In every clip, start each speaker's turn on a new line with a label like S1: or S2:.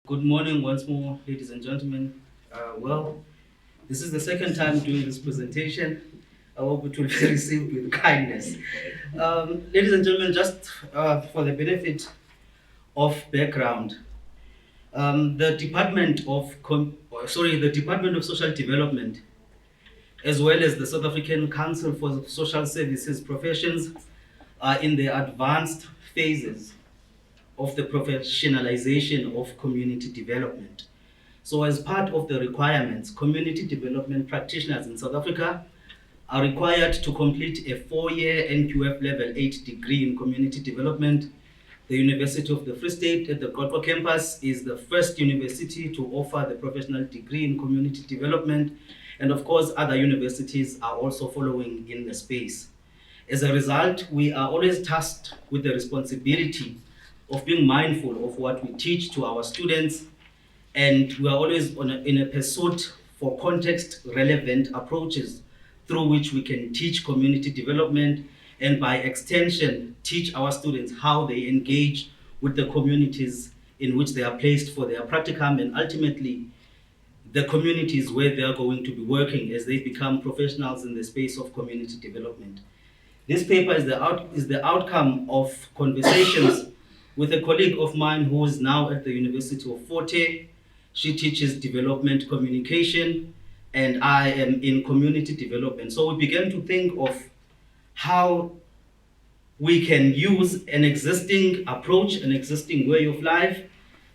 S1: Good morning once more, ladies and gentlemen. This is the second time doing this presentation. I hope it will be received with kindness. Ladies and gentlemen, just for the benefit of background, the Department of Social Development, as well as the South African Council for Social Services Professions, are in the advanced phases of the professionalization of community development. So as part of the requirements, community development practitioners in South Africa are required to complete a 4-year NQF Level 8 degree in community development. The University of the Free State at the Kotwa campus is the first university to offer the professional degree in community development, and of course other universities are also following in the space. As a result, we are always tasked with the responsibility of being mindful of what we teach to our students, and we are always in a pursuit for context-relevant approaches through which we can teach community development and by extension teach our students how they engage with the communities in which they are placed for their practicum and ultimately the communities where they are going to be working as they become professionals in the space of community development. This paper is the outcome of conversations with a colleague of mine who is now at the University of Forte. She teaches development communication, and I am in community development. So we began to think of how we can use an existing approach, an existing way of life,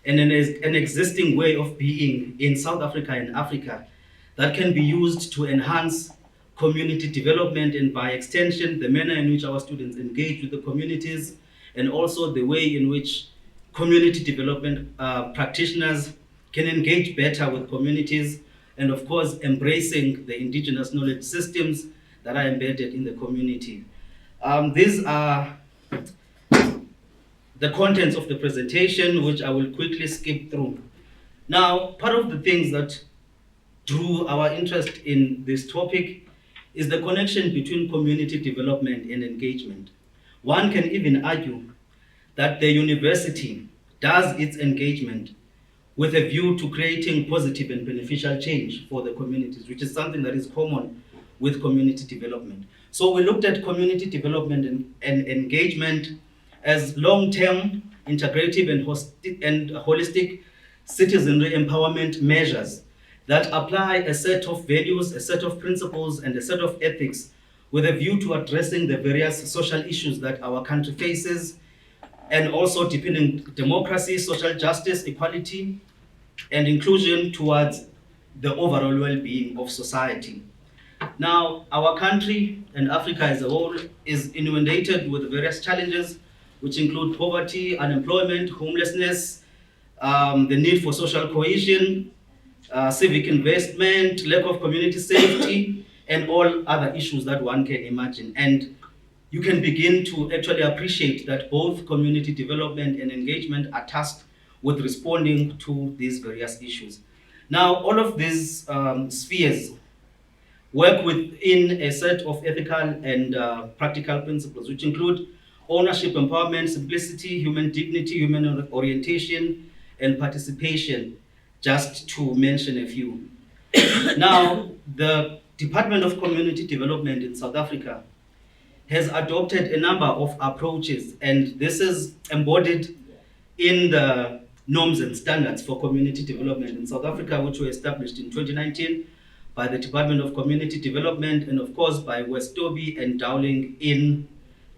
S1: and an existing way of being in South Africa and Africa that can be used to enhance community development and by extension, the manner in which our students engage with the communities and also the way in which community development practitioners can engage better with communities and of course embracing the indigenous knowledge systems that are embedded in the community. These are the contents of the presentation, which I will quickly skip through. Now, part of the things that drew our interest in this topic is the connection between community development and engagement. One can even argue that the university does its engagement with a view to creating positive and beneficial change for the communities, which is something that is common with community development. So we looked at community development and engagement as long-term, integrative and holistic citizenry empowerment measures that apply a set of values, a set of principles, and a set of ethics with a view to addressing the various social issues that our country faces, and also deepening democracy, social justice, equality, and inclusion towards the overall well-being of society. Now, our country and Africa as a whole is inundated with various challenges, which include poverty, unemployment, homelessness, the need for social cohesion, civic investment, lack of community safety, and all other issues that one can imagine. And you can begin to actually appreciate that both community development and engagement are tasked with responding to these various issues. Now, all of these spheres work within a set of ethical and practical principles, which include ownership, empowerment, simplicity, human dignity, human orientation, and participation, just to mention a few. Now, the Department of Community Development in South Africa has adopted a number of approaches, and this is embodied in the norms and standards for community development in South Africa, which were established in 2019 by the Department of Community Development and of course by Westoby and Dowling in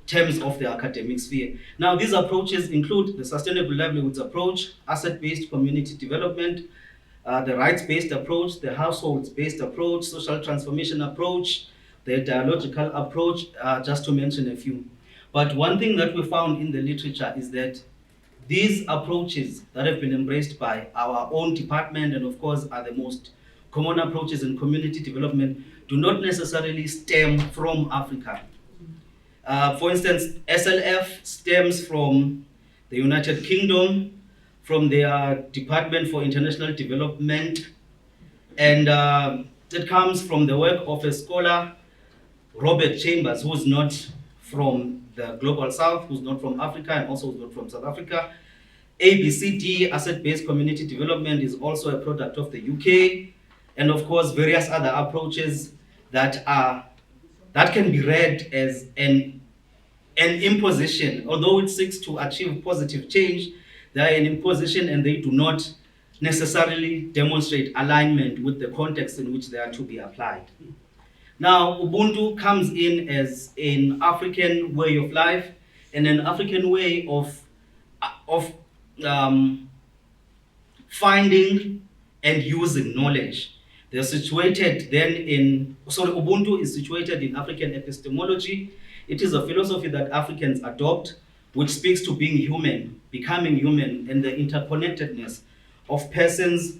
S1: terms of the academic sphere. Now, these approaches include the sustainable livelihoods approach, asset-based community development, the rights-based approach, the households-based approach, social transformation approach, the dialogical approach, just to mention a few. But one thing that we found in the literature is that these approaches that have been embraced by our own department and of course are the most common approaches in community development do not necessarily stem from Africa. For instance, SLF stems from the United Kingdom, from their Department for International Development, and it comes from the work of a scholar, Robert Chambers, who is not from the Global South, who's not from Africa, and also who's not from South Africa. ABCD, asset-based community development, is also a product of the UK, and of course various other approaches that can be read as an imposition. Although it seeks to achieve positive change, they are an imposition and they do not necessarily demonstrate alignment with the context in which they are to be applied. Now, Ubuntu comes in as an African way of life and an African way of finding and using knowledge. They're situated then Ubuntu is situated in African epistemology. It is a philosophy that Africans adopt, which speaks to being human, becoming human, and the interconnectedness of persons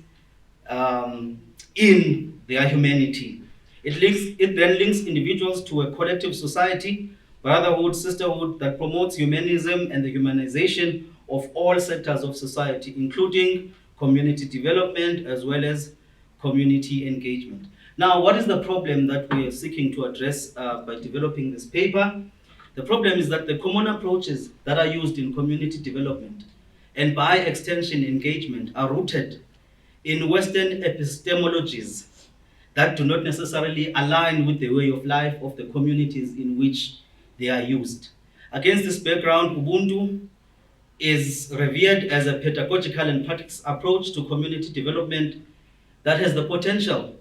S1: in their humanity. It then links individuals to a collective society, brotherhood, sisterhood that promotes humanism and the humanization of all sectors of society, including community development as well as community engagement. Now, what is the problem that we are seeking to address by developing this paper? The problem is that the common approaches that are used in community development and by extension engagement are rooted in Western epistemologies that do not necessarily align with the way of life of the communities in which they are used. Against this background, Ubuntu is revered as a pedagogical and practice approach to community development that has the potential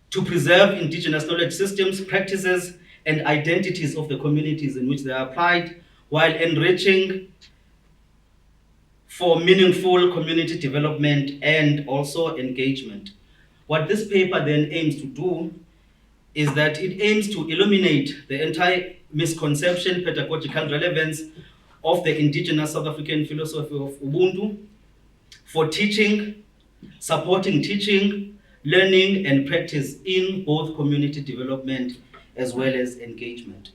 S1: to preserve indigenous knowledge systems, practices, and identities of the communities in which they are applied, while enriching for meaningful community development and also engagement. What this paper then aims to do is that it aims to illuminate the entire misconception, pedagogical relevance of the indigenous South African philosophy of Ubuntu for teaching, supporting teaching, learning, and practice in both community development as well as engagement.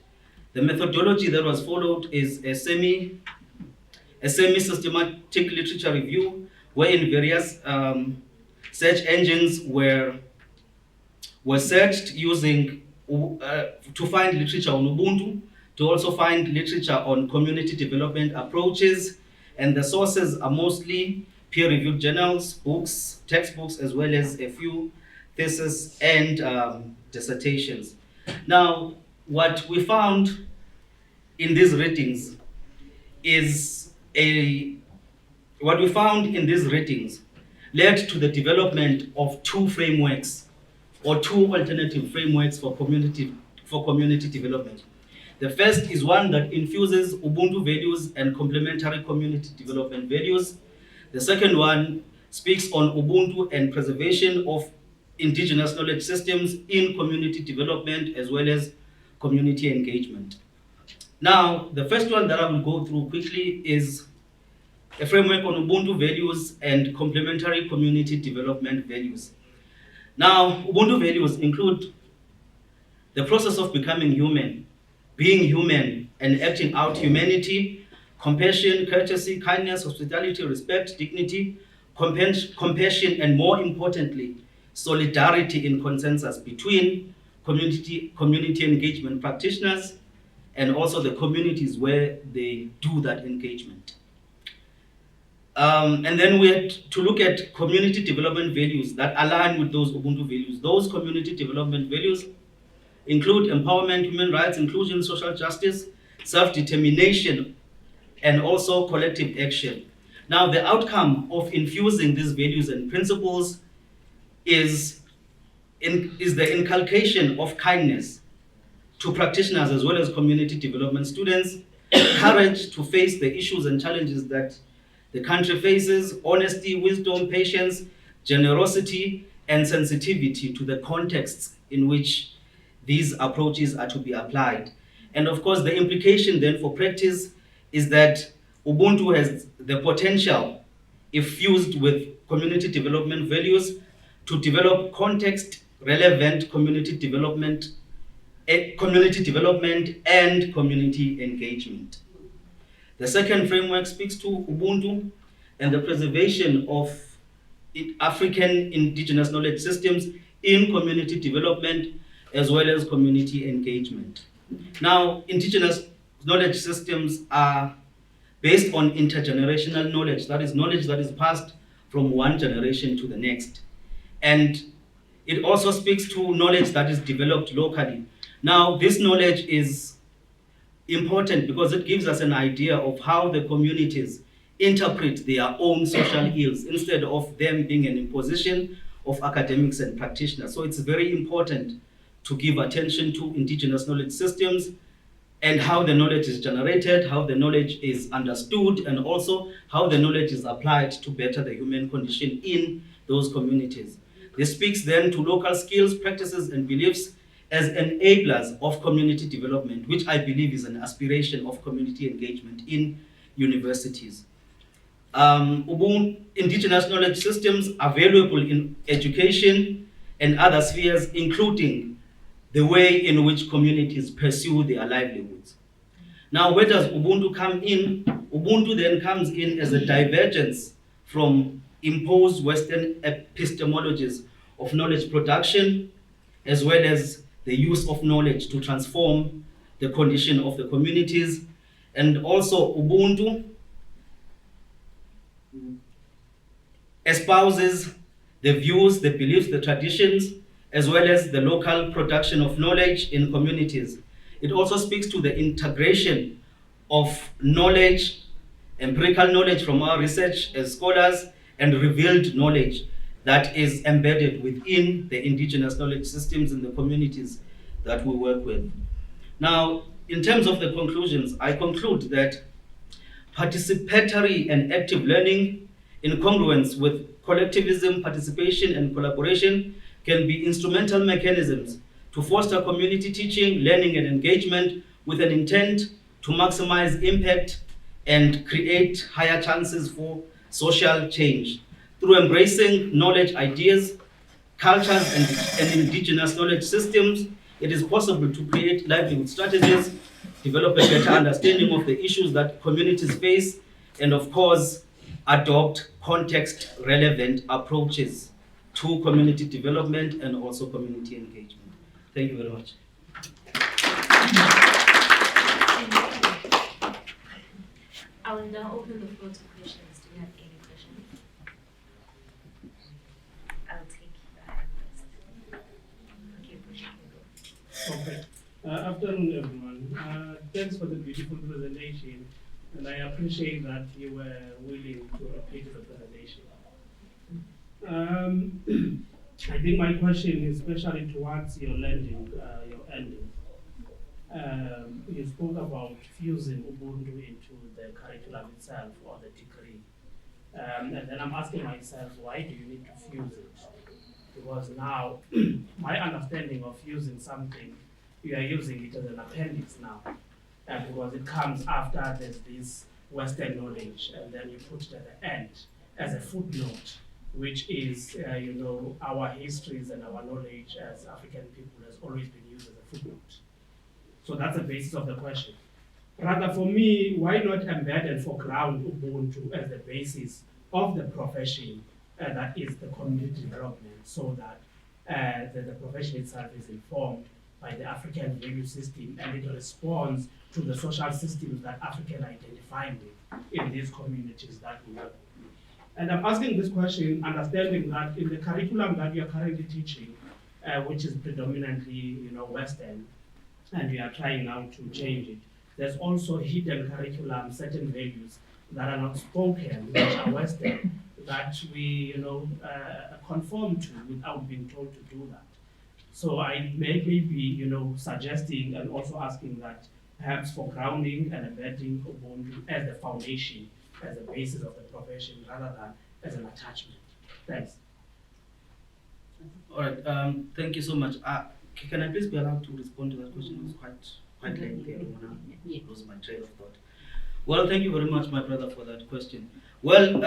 S1: The methodology that was followed is a semi-systematic literature review, wherein various search engines were searched using to find literature on Ubuntu, to also find literature on community development approaches, and the sources are mostly peer-reviewed journals, books, textbooks, as well as a few theses and dissertations. Now, what we found in these ratings led to the development of two frameworks or two alternative frameworks for community development. The first is one that infuses Ubuntu values and complementary community development values. The second one speaks on Ubuntu and preservation of indigenous knowledge systems in community development as well as community engagement. Now, the first one that I will go through quickly is a framework on Ubuntu values and complementary community development values. Now, Ubuntu values include the process of becoming human, being human, and acting out humanity, compassion, courtesy, kindness, hospitality, respect, dignity, compassion, and more importantly, solidarity in consensus between community engagement practitioners and also the communities where they do that engagement. And then we had to look at community development values that align with those Ubuntu values. Those community development values include empowerment, human rights, inclusion, social justice, self-determination, and also collective action. Now, the outcome of infusing these values and principles is the inculcation of kindness to practitioners as well as community development students, courage to face the issues and challenges that the country faces, honesty, wisdom, patience, generosity, and sensitivity to the contexts in which these approaches are to be applied. And of course, the implication then for practice is that Ubuntu has the potential, if fused with community development values, to develop context-relevant community development and community engagement. The second framework speaks to Ubuntu and the preservation of African indigenous knowledge systems in community development as well as community engagement. Now, indigenous knowledge systems are based on intergenerational knowledge, that is knowledge that is passed from one generation to the next. And it also speaks to knowledge that is developed locally. Now, this knowledge is important because it gives us an idea of how the communities interpret their own social ills instead of them being an imposition of academics and practitioners. So it's very important to give attention to indigenous knowledge systems and how the knowledge is generated, how the knowledge is understood, and also how the knowledge is applied to better the human condition in those communities. This speaks then to local skills, practices, and beliefs as enablers of community development, which I believe is an aspiration of community engagement in universities. Indigenous knowledge systems are valuable in education and other spheres, including the way in which communities pursue their livelihoods. Now, where does Ubuntu come in? Ubuntu then comes in as a divergence from imposed Western epistemologies of knowledge production, as well as the use of knowledge to transform the condition of the communities. And also, Ubuntu espouses the views, the beliefs, the traditions, as well as the local production of knowledge in communities. It also speaks to the integration of knowledge, empirical knowledge from our research as scholars, and revealed knowledge that is embedded within the indigenous knowledge systems in the communities that we work with. Now, in terms of the conclusions, I conclude that participatory and active learning in congruence with collectivism, participation, and collaboration can be instrumental mechanisms to foster community teaching, learning, and engagement with an intent to maximize impact and create higher chances for social change. Through embracing knowledge ideas, cultures, and indigenous knowledge systems, it is possible to create livelihood strategies, develop a better understanding of the issues that communities face, and of course, adopt context-relevant approaches to community development and also community engagement. Thank you very much.
S2: I will now open the floor to questions. Do you have any questions? I'll take the hand first. Okay, push it.
S3: Okay. Afternoon, everyone. Thanks for the beautiful presentation, and I appreciate that you were willing to repeat the presentation. I think my question is especially towards your ending. You spoke about fusing Ubuntu into the curriculum itself or the degree. And then I'm asking myself, why do you need to fuse it? Because now, my understanding of using something, you are using it as an appendix now. Because it comes after there's this Western knowledge, and then you put it at the end as a footnote, which is, our histories and our knowledge as African people has always been used as a footnote. So that's the basis of the question. Rather, for me, why not embed and foreground Ubuntu as the basis of the profession that is the community development, so that the profession itself is informed by the African value system and it responds to the social systems that African identify with in these communities that we work with. And I'm asking this question, understanding that in the curriculum that we are currently teaching, which is predominantly, Western, and we are trying now to change it. There's also hidden curriculum, certain values that are not spoken, which are Western, that we, conform to without being told to do that. So I may be, suggesting and also asking that perhaps for grounding and embedding Ubuntu as the foundation, as the basis of the profession, rather than as an attachment. Thanks.
S1: All right, thank you so much. Can I please be allowed to respond to that question? It was quite lengthy. I don't want to lose my train of thought. Well, thank you very much, my brother, for that question. Well,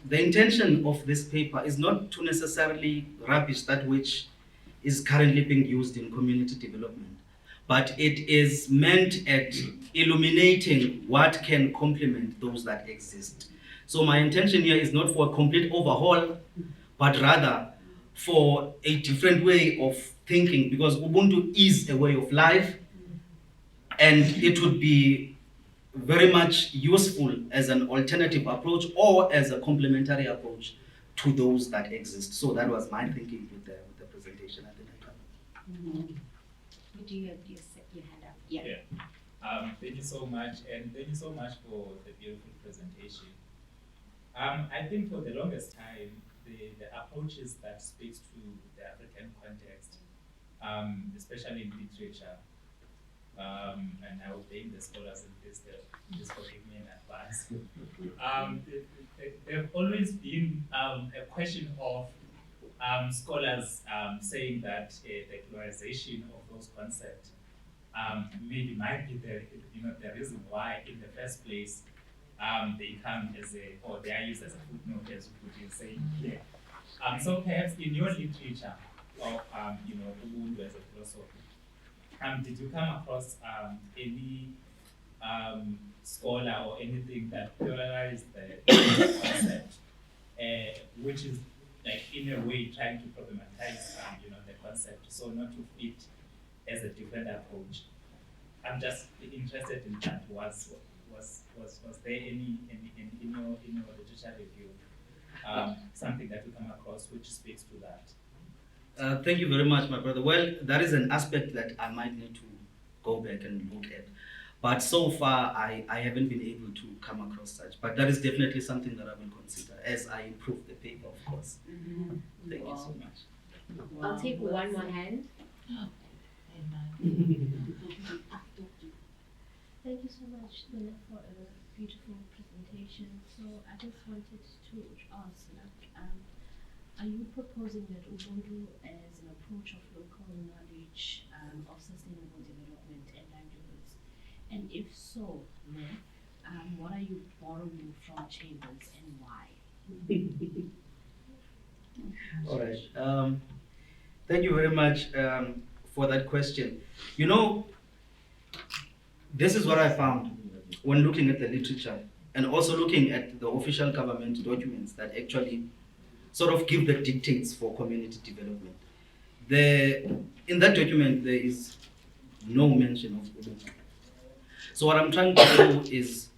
S1: the intention of this paper is not to necessarily rubbish that which is currently being used in community development, but it is meant at illuminating what can complement those that exist. So my intention here is not for a complete overhaul, but rather for a different way of thinking, because Ubuntu is a way of life, and it would be very much useful as an alternative approach or as a complementary approach to those that exist. So that was my thinking with the presentation. I think I covered.
S2: Do you have your hand up? Yeah.
S4: Yeah. Thank you so much, and thank you so much for the beautiful presentation. I think for the longest time, the approaches that speaks to the African context, especially in literature, and I will blame the scholars in this, just forgive me in advance. They've always been a question of scholars saying that the pluralization of those concepts maybe might be the reason why in the first place they come as or they are used as a footnote, as you put in saying here. So perhaps in your literature of Ubuntu as a philosophy, did you come across any scholar or anything that pluralized the concept, which is like in a way trying to problematize the concept, so not to fit as a different approach? I'm just interested in that. Was there any in your literature review something that you come across which speaks to that?
S1: Thank you very much, my brother. Well, that is an aspect that I might need to go back and look at. But so far, I haven't been able to come across such. But that is definitely something that I will consider as I improve the paper, of course. Thank you so much.
S2: I'll take one more hand.
S5: Thank you so much, Lynette, for a beautiful presentation. So I just wanted to ask, are you proposing that Ubuntu as an approach of local knowledge of sustainable development and livelihoods? And if so, then what are you borrowing from Chambers and why?
S1: All right. Thank you very much for that question. This is what I found when looking at the literature and also looking at the official government documents that actually sort of give the dictates for community development. In that document, there is no mention of Ubuntu. So what I'm trying to do is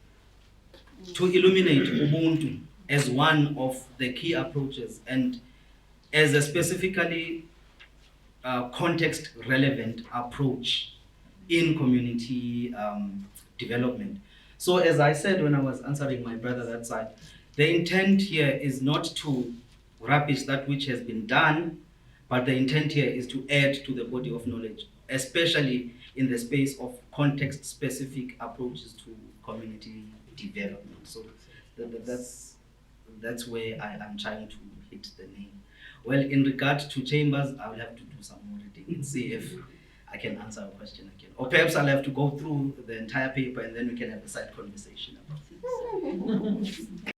S1: to illuminate Ubuntu as one of the key approaches and as a specifically context-relevant approach in community development. So as I said when I was answering my brother that side, the intent here is not to rubbish that which has been done, but the intent here is to add to the body of knowledge, especially in the space of context-specific approaches to community development. So that's where I am trying to hit the name. Well, in regard to Chambers, I will have to do some more reading and see if I can answer a question again. Or perhaps I'll have to go through the entire paper and then we can have a side conversation about it.